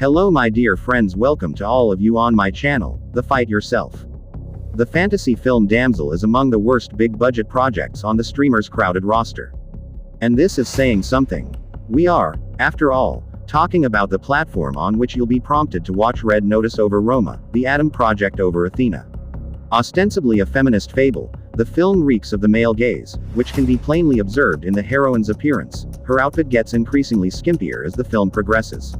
Hello my dear friends, welcome to all of you on my channel, The Fight Yourself. The fantasy film Damsel is among the worst big budget projects on the streamer's crowded roster. And this is saying something. We are, after all, talking about the platform on which you'll be prompted to watch Red Notice over Roma, the Adam Project over Athena. Ostensibly a feminist fable, the film reeks of the male gaze, which can be plainly observed in the heroine's appearance. Her outfit gets increasingly skimpier as the film progresses.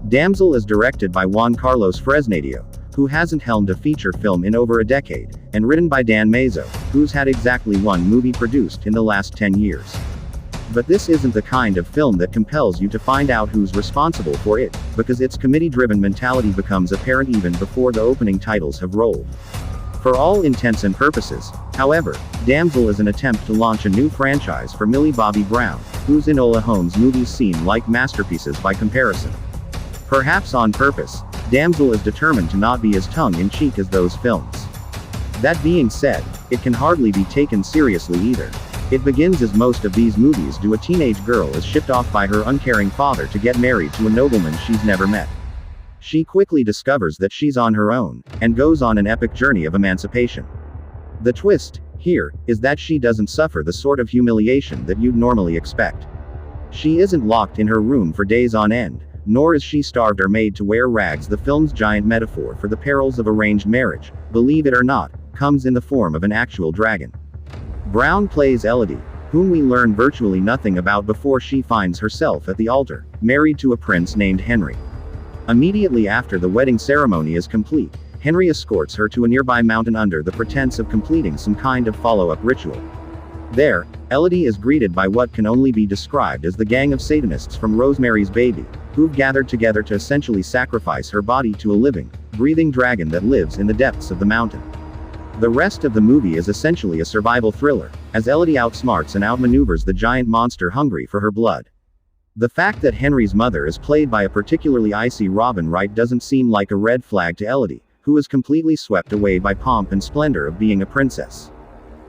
Damsel is directed by Juan Carlos Fresnadillo, who hasn't helmed a feature film in over a decade, and written by Dan Mazo, who's had exactly one movie produced in the last 10 years. But this isn't the kind of film that compels you to find out who's responsible for it, because its committee-driven mentality becomes apparent even before the opening titles have rolled. For all intents and purposes, however, Damsel is an attempt to launch a new franchise for Millie Bobby Brown, whose Enola Holmes movies seem like masterpieces by comparison. Perhaps on purpose, Damsel is determined to not be as tongue-in-cheek as those films. That being said, it can hardly be taken seriously either. It begins as most of these movies do. A teenage girl is shipped off by her uncaring father to get married to a nobleman she's never met. She quickly discovers that she's on her own, and goes on an epic journey of emancipation. The twist, here, is that she doesn't suffer the sort of humiliation that you'd normally expect. She isn't locked in her room for days on end, nor is she starved or made to wear rags. The film's giant metaphor for the perils of arranged marriage, believe it or not, comes in the form of an actual dragon. Brown plays Elodie, whom we learn virtually nothing about before she finds herself at the altar, married to a prince named Henry. Immediately after the wedding ceremony is complete, Henry escorts her to a nearby mountain under the pretense of completing some kind of follow-up ritual. There, Elodie is greeted by what can only be described as the gang of Satanists from Rosemary's Baby, who've gathered together to essentially sacrifice her body to a living, breathing dragon that lives in the depths of the mountain. The rest of the movie is essentially a survival thriller, as Elodie outsmarts and outmaneuvers the giant monster hungry for her blood. The fact that Henry's mother is played by a particularly icy Robin Wright doesn't seem like a red flag to Elodie, who is completely swept away by pomp and splendor of being a princess.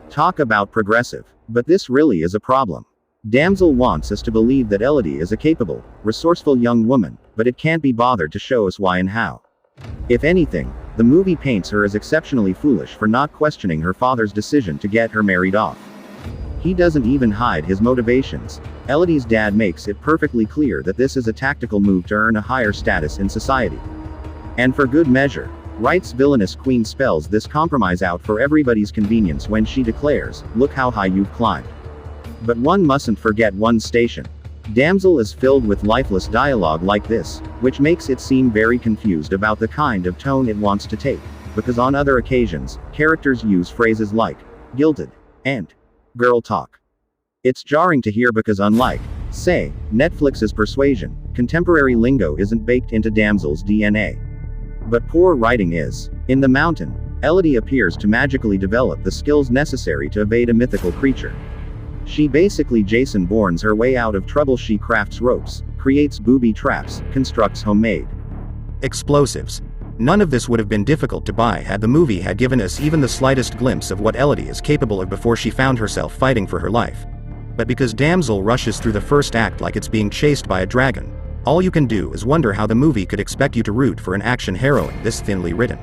Talk about progressive. But this really is a problem. Damsel wants us to believe that Elodie is a capable, resourceful young woman, but it can't be bothered to show us why and how. If anything, the movie paints her as exceptionally foolish for not questioning her father's decision to get her married off. He doesn't even hide his motivations. Elodie's dad makes it perfectly clear that this is a tactical move to earn a higher status in society. And for good measure, Wright's villainous queen spells this compromise out for everybody's convenience when she declares, "Look how high you've climbed." But one mustn't forget one's station. Damsel is filled with lifeless dialogue like this, which makes it seem very confused about the kind of tone it wants to take, because on other occasions, characters use phrases like, "guilted," and "girl talk." It's jarring to hear because unlike, say, Netflix's Persuasion, contemporary lingo isn't baked into Damsel's DNA. But poor writing is. In the mountain, Elodie appears to magically develop the skills necessary to evade a mythical creature. She basically Jason Bournes her way out of trouble. She crafts ropes, creates booby traps, constructs homemade explosives. None of this would have been difficult to buy had the movie had given us even the slightest glimpse of what Elodie is capable of before she found herself fighting for her life. But because Damsel rushes through the first act like it's being chased by a dragon, all you can do is wonder how the movie could expect you to root for an action heroine this thinly written.